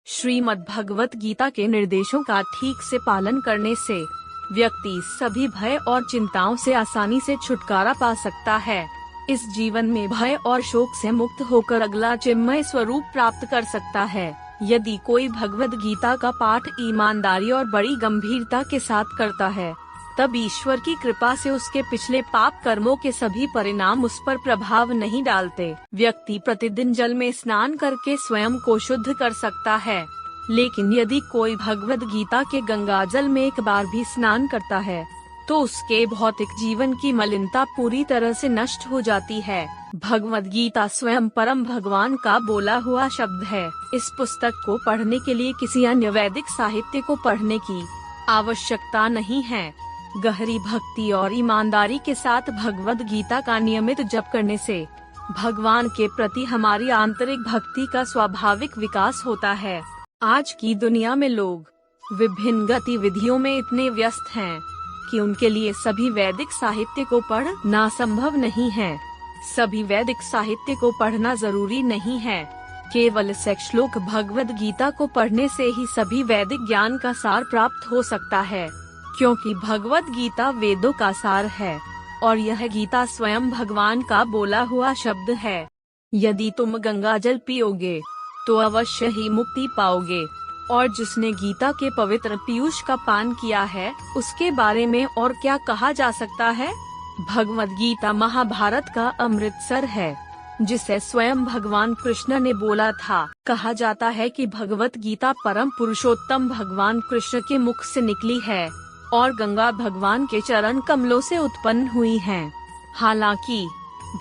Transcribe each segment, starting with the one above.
श्रीमद् भगवत गीता के निर्देशों का ठीक से पालन करने से व्यक्ति सभी भय और चिंताओं से आसानी से छुटकारा पा सकता है। इस जीवन में भय और शोक से मुक्त होकर अगला चिन्मय स्वरूप प्राप्त कर सकता है। यदि कोई भगवत गीता का पाठ ईमानदारी और बड़ी गंभीरता के साथ करता है, तब ईश्वर की कृपा से उसके पिछले पाप कर्मों के सभी परिणाम उस पर प्रभाव नहीं डालते। व्यक्ति प्रतिदिन जल में स्नान करके स्वयं को शुद्ध कर सकता है, लेकिन यदि कोई भगवत गीता के गंगा जल में एक बार भी स्नान करता है, तो उसके भौतिक जीवन की मलिनता पूरी तरह से नष्ट हो जाती है। भगवत गीता स्वयं परम भगवान का बोला हुआ शब्द है। इस पुस्तक को पढ़ने के लिए किसी अन्य वैदिक साहित्य को पढ़ने की आवश्यकता नहीं है। गहरी भक्ति और ईमानदारी के साथ भगवत गीता का नियमित जप करने से भगवान के प्रति हमारी आंतरिक भक्ति का स्वाभाविक विकास होता है। आज की दुनिया में लोग विभिन्न गतिविधियों में इतने व्यस्त हैं कि उनके लिए सभी वैदिक साहित्य को पढ़ना संभव नहीं है। सभी वैदिक साहित्य को पढ़ना जरूरी नहीं है। केवल 6 श्लोक भगवत गीता को पढ़ने से ही सभी वैदिक ज्ञान का सार प्राप्त हो सकता है, क्योंकि भगवत गीता वेदों का सार है और यह गीता स्वयं भगवान का बोला हुआ शब्द है। यदि तुम गंगा जल पियोगे तो अवश्य ही मुक्ति पाओगे, और जिसने गीता के पवित्र पीयूष का पान किया है उसके बारे में और क्या कहा जा सकता है। भगवत गीता महाभारत का अमृतसर है, जिसे स्वयं भगवान कृष्ण ने बोला था। कहा जाता है कि भगवत गीता परम पुरुषोत्तम भगवान कृष्ण के मुख से निकली है और गंगा भगवान के चरण कमलों से उत्पन्न हुई है। हालांकि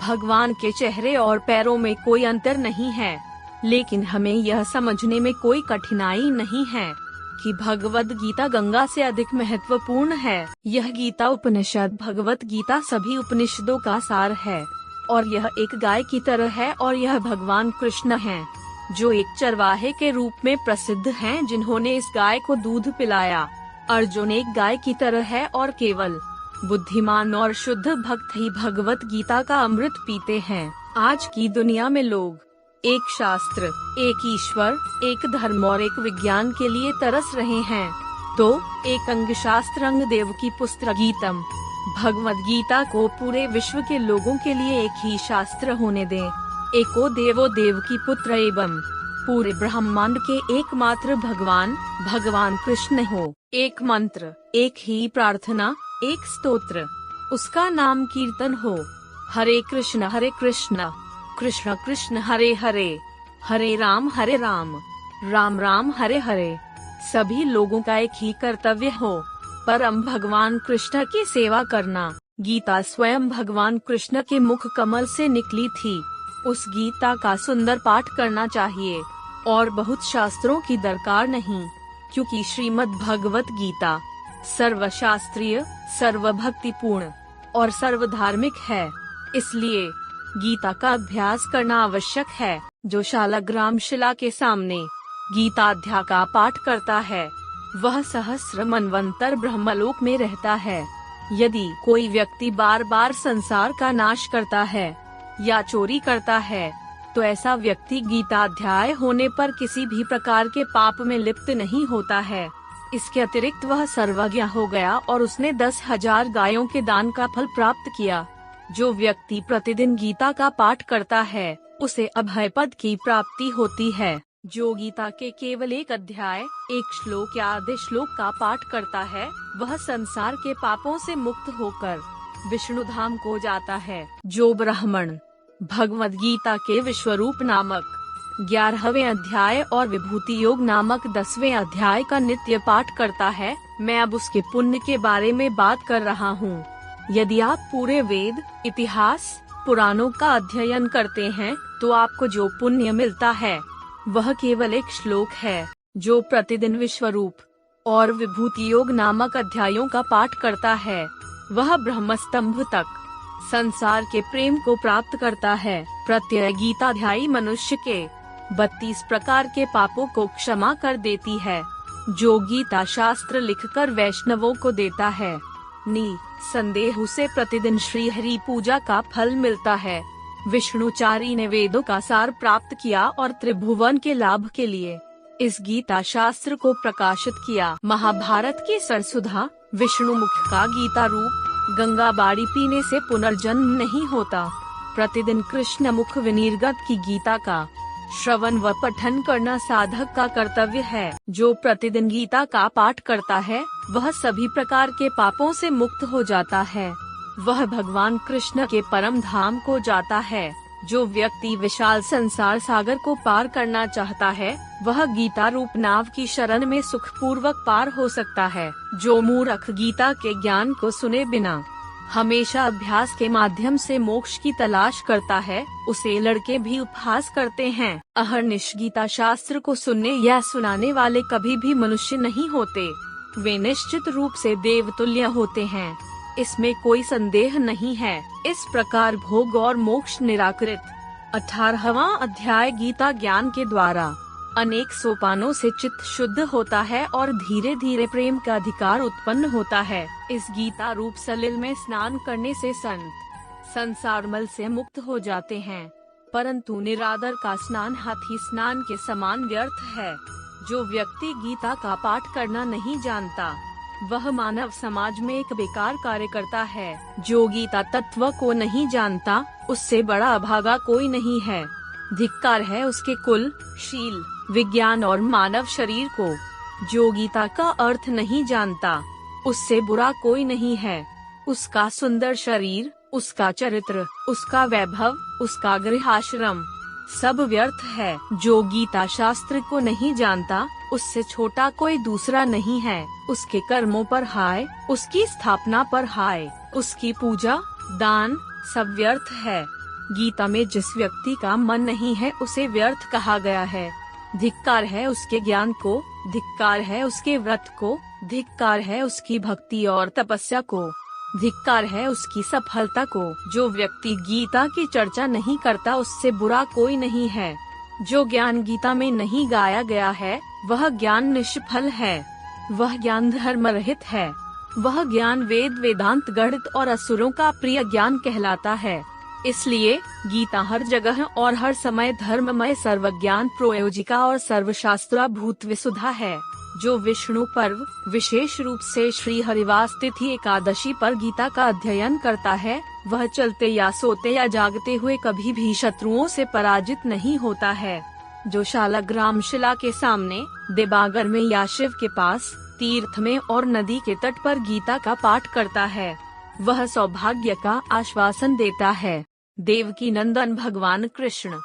भगवान के चेहरे और पैरों में कोई अंतर नहीं है, लेकिन हमें यह समझने में कोई कठिनाई नहीं है कि भगवत गीता गंगा से अधिक महत्वपूर्ण है। यह गीता उपनिषद भगवत गीता सभी उपनिषदों का सार है और यह एक गाय की तरह है, और यह भगवान कृष्ण हैं, जो एक चरवाहे के रूप में प्रसिद्ध हैं, जिन्होंने इस गाय को दूध पिलाया। अर्जुन एक गाय की तरह है और केवल बुद्धिमान और शुद्ध भक्त ही भगवत गीता का अमृत पीते हैं। आज की दुनिया में लोग एक शास्त्र, एक ईश्वर, एक धर्म और एक विज्ञान के लिए तरस रहे हैं, तो एक अंग शास्त्र अंग देव की पुस्तक गीतम भगवत गीता को पूरे विश्व के लोगों के लिए एक ही शास्त्र होने दें। एको देवो देव की पुत्र एवं पूरे ब्रह्मांड के एकमात्र भगवान भगवान कृष्ण हो। एक मंत्र, एक ही प्रार्थना, एक स्तोत्र, उसका नाम कीर्तन हो। हरे कृष्ण कृष्ण कृष्ण हरे हरे, हरे राम राम राम हरे हरे। सभी लोगों का एक ही कर्तव्य हो, परम भगवान कृष्ण की सेवा करना। गीता स्वयं भगवान कृष्ण के मुख कमल से निकली थी। उस गीता का सुंदर पाठ करना चाहिए और बहुत शास्त्रों की दरकार नहीं, क्योंकि श्रीमद् भगवत गीता सर्वशास्त्रीय, सर्वभक्तिपूर्ण और सर्वधार्मिक है। इसलिए गीता का अभ्यास करना आवश्यक है। जो शालाग्राम शिला के सामने गीता अध्याय का पाठ करता है, वह सहस्र मनवंतर ब्रह्मलोक में रहता है। यदि कोई व्यक्ति बार बार संसार का नाश करता है या चोरी करता है, तो ऐसा व्यक्ति गीता अध्याय होने पर किसी भी प्रकार के पाप में लिप्त नहीं होता है। इसके अतिरिक्त वह सर्वज्ञ हो गया और उसने 10,000 गायों के दान का फल प्राप्त किया। जो व्यक्ति प्रतिदिन गीता का पाठ करता है, उसे अभय पद की प्राप्ति होती है। जो गीता के केवल एक अध्याय, एक श्लोक या आधे श्लोक का पाठ करता है, वह संसार के पापों से मुक्त होकर विष्णु धाम को जाता है। जो ब्राह्मण भगवत गीता के विश्वरूप नामक 11वें अध्याय और विभूति योग नामक 10वें अध्याय का नित्य पाठ करता है, मैं अब उसके पुण्य के बारे में बात कर रहा हूँ। यदि आप पूरे वेद, इतिहास, पुराणों का अध्ययन करते हैं, तो आपको जो पुण्य मिलता है वह केवल एक श्लोक है। जो प्रतिदिन विश्वरूप और विभूति योग नामक अध्यायों का पाठ करता है, वह ब्रह्म स्तंभ तक संसार के प्रेम को प्राप्त करता है। प्रत्येक गीताध्यायी मनुष्य के 32 प्रकार के पापों को क्षमा कर देती है। जो गीता शास्त्र लिखकर वैष्णवों को देता है, निसंदेह उसे प्रतिदिन श्री हरि पूजा का फल मिलता है। विष्णुचारी ने वेदों का सार प्राप्त किया और त्रिभुवन के लाभ के लिए इस गीता शास्त्र को प्रकाशित किया। महाभारत की सरसुधा विष्णुमुख का गीता रूप। गंगा बाड़ी पीने से पुनर्जन्म नहीं होता। प्रतिदिन कृष्ण मुख विनिर्गत की गीता का श्रवण व पठन करना साधक का कर्तव्य है। जो प्रतिदिन गीता का पाठ करता है वह सभी प्रकार के पापों से मुक्त हो जाता है। वह भगवान कृष्ण के परम धाम को जाता है। जो व्यक्ति विशाल संसार सागर को पार करना चाहता है वह गीता रूप नाव की शरण में सुखपूर्वक पार हो सकता है। जो मूर्ख गीता के ज्ञान को सुने बिना हमेशा अभ्यास के माध्यम से मोक्ष की तलाश करता है, उसे लड़के भी उपहास करते हैं। अहर्निश गीता शास्त्र को सुनने या सुनाने वाले कभी भी मनुष्य नहीं होते। वे निश्चित रूप से देवतुल्य होते हैं, इसमें कोई संदेह नहीं है। इस प्रकार भोग और मोक्ष निराकृत। 18वां अध्याय गीता ज्ञान के द्वारा अनेक सोपानों से चित्त शुद्ध होता है और धीरे धीरे प्रेम का अधिकार उत्पन्न होता है। इस गीता रूप सलिल में स्नान करने से संत संसार मल से मुक्त हो जाते हैं, परंतु निरादर का स्नान हाथी स्नान के समान व्यर्थ है। जो व्यक्ति गीता का पाठ करना नहीं जानता वह मानव समाज में एक बेकार कार्य करता है। जो गीता तत्व को नहीं जानता उससे बड़ा अभागा कोई नहीं है। धिक्कार है उसके कुल, शील, विज्ञान और मानव शरीर को। जो गीता का अर्थ नहीं जानता उससे बुरा कोई नहीं है। उसका सुंदर शरीर, उसका चरित्र, उसका वैभव, उसका गृहाश्रम सब व्यर्थ है। जो गीता शास्त्र को नहीं जानता उससे छोटा कोई दूसरा नहीं है। उसके कर्मों पर हाय, उसकी स्थापना पर हाय, उसकी पूजा, दान सब व्यर्थ है। गीता में जिस व्यक्ति का मन नहीं है उसे व्यर्थ कहा गया है। धिक्कार है उसके ज्ञान को, धिक्कार है उसके व्रत को, धिक्कार है उसकी भक्ति और तपस्या को, धिक्कार है उसकी सफलता को। जो व्यक्ति गीता की चर्चा नहीं करता उससे बुरा कोई नहीं है। जो ज्ञान गीता में नहीं गाया गया है वह ज्ञान निष्फल है। वह ज्ञान धर्म रहित है। वह ज्ञान वेद, वेदांत, गणित और असुरों का प्रिय ज्ञान कहलाता है। इसलिए गीता हर जगह और हर समय धर्ममय, सर्वज्ञान प्रयोजिका और सर्वशास्त्राभूत विसुधा है। जो विष्णु पर्व, विशेष रूप से श्री हरिवास तिथि एकादशी पर गीता का अध्ययन करता है वह चलते या सोते या जागते हुए कभी भी शत्रुओं से पराजित नहीं होता है। जो शालग्राम शिला के सामने, देबागर में या शिव के पास, तीर्थ में और नदी के तट पर गीता का पाठ करता है वह सौभाग्य का आश्वासन देता है। देवकी नंदन भगवान कृष्ण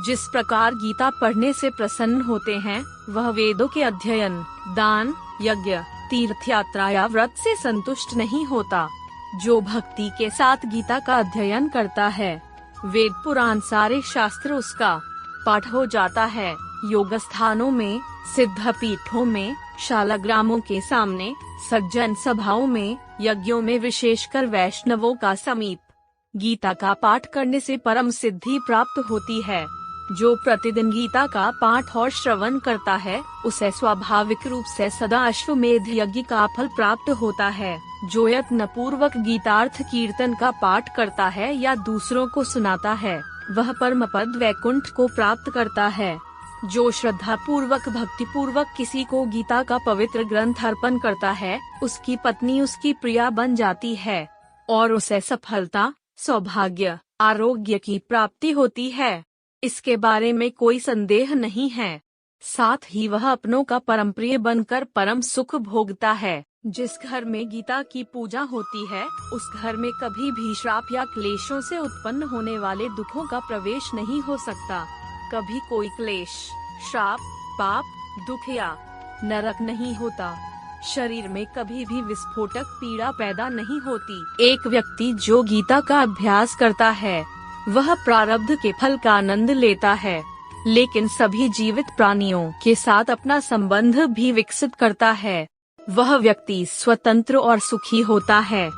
जिस प्रकार गीता पढ़ने से प्रसन्न होते हैं वह वेदों के अध्ययन, दान, यज्ञ, तीर्थ यात्रा या व्रत से संतुष्ट नहीं होता। जो भक्ति के साथ गीता का अध्ययन करता है वेद पुराण सारे शास्त्र उसका पाठ हो जाता है। योग स्थानों में, सिद्ध पीठों में, शालग्रामों के सामने, सज्जन सभाओं में, यज्ञों में, विशेषकर वैष्णवों का समीप गीता का पाठ करने से परम सिद्धि प्राप्त होती है। जो प्रतिदिन गीता का पाठ और श्रवण करता है उसे स्वाभाविक रूप से सदा अश्वमेध यज्ञ का फल प्राप्त होता है। जो यत्न पूर्वक गीतार्थ कीर्तन का पाठ करता है या दूसरों को सुनाता है वह परम पद वैकुंठ को प्राप्त करता है। जो श्रद्धा पूर्वक, भक्ति पूर्वक किसी को गीता का पवित्र ग्रंथ अर्पण करता है उसकी पत्नी उसकी प्रिया बन जाती है और उसे सफलता, सौभाग्य, आरोग्य की प्राप्ति होती है। इसके बारे में कोई संदेह नहीं है। साथ ही वह अपनों का परम प्रिय बनकर परम सुख भोगता है। जिस घर में गीता की पूजा होती है उस घर में कभी भी श्राप या क्लेशों से उत्पन्न होने वाले दुखों का प्रवेश नहीं हो सकता। कभी कोई क्लेश, श्राप, पाप, दुख या नरक नहीं होता। शरीर में कभी भी विस्फोटक पीड़ा पैदा नहीं होती। एक व्यक्ति जो गीता का अभ्यास करता है वह प्रारब्ध के फल का आनंद लेता है, लेकिन सभी जीवित प्राणियों के साथ अपना संबंध भी विकसित करता है। वह व्यक्ति स्वतंत्र और सुखी होता है।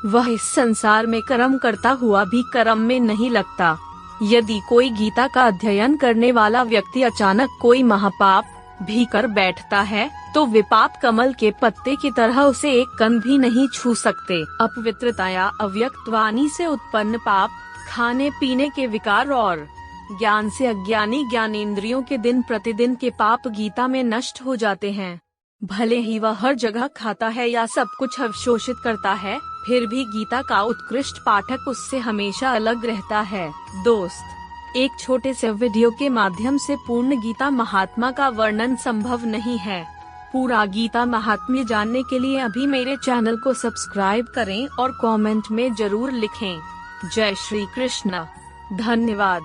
वह इस संसार में कर्म करता हुआ भी कर्म में नहीं लगता। यदि कोई गीता का अध्ययन करने वाला व्यक्ति अचानक कोई महापाप भी कर बैठता है तो विपाप कमल के पत्ते की तरह उसे एक कण भी नहीं छू सकते। अपवित्रता या अव्यक्त वाणी से उत्पन्न पाप, खाने पीने के विकार और ज्ञान से अज्ञानी ज्ञानेंद्रियों के दिन प्रतिदिन के पाप गीता में नष्ट हो जाते हैं। भले ही वह हर जगह खाता है या सब कुछ अवशोषित करता है, फिर भी गीता का उत्कृष्ट पाठक उससे हमेशा अलग रहता है। दोस्त, एक छोटे से वीडियो के माध्यम से पूर्ण गीता महात्मा का वर्णन संभव नहीं है। पूरा गीता महात्म्य जानने के लिए अभी मेरे चैनल को सब्सक्राइब करें और कमेंट में जरूर लिखें। जय श्री कृष्ण। धन्यवाद।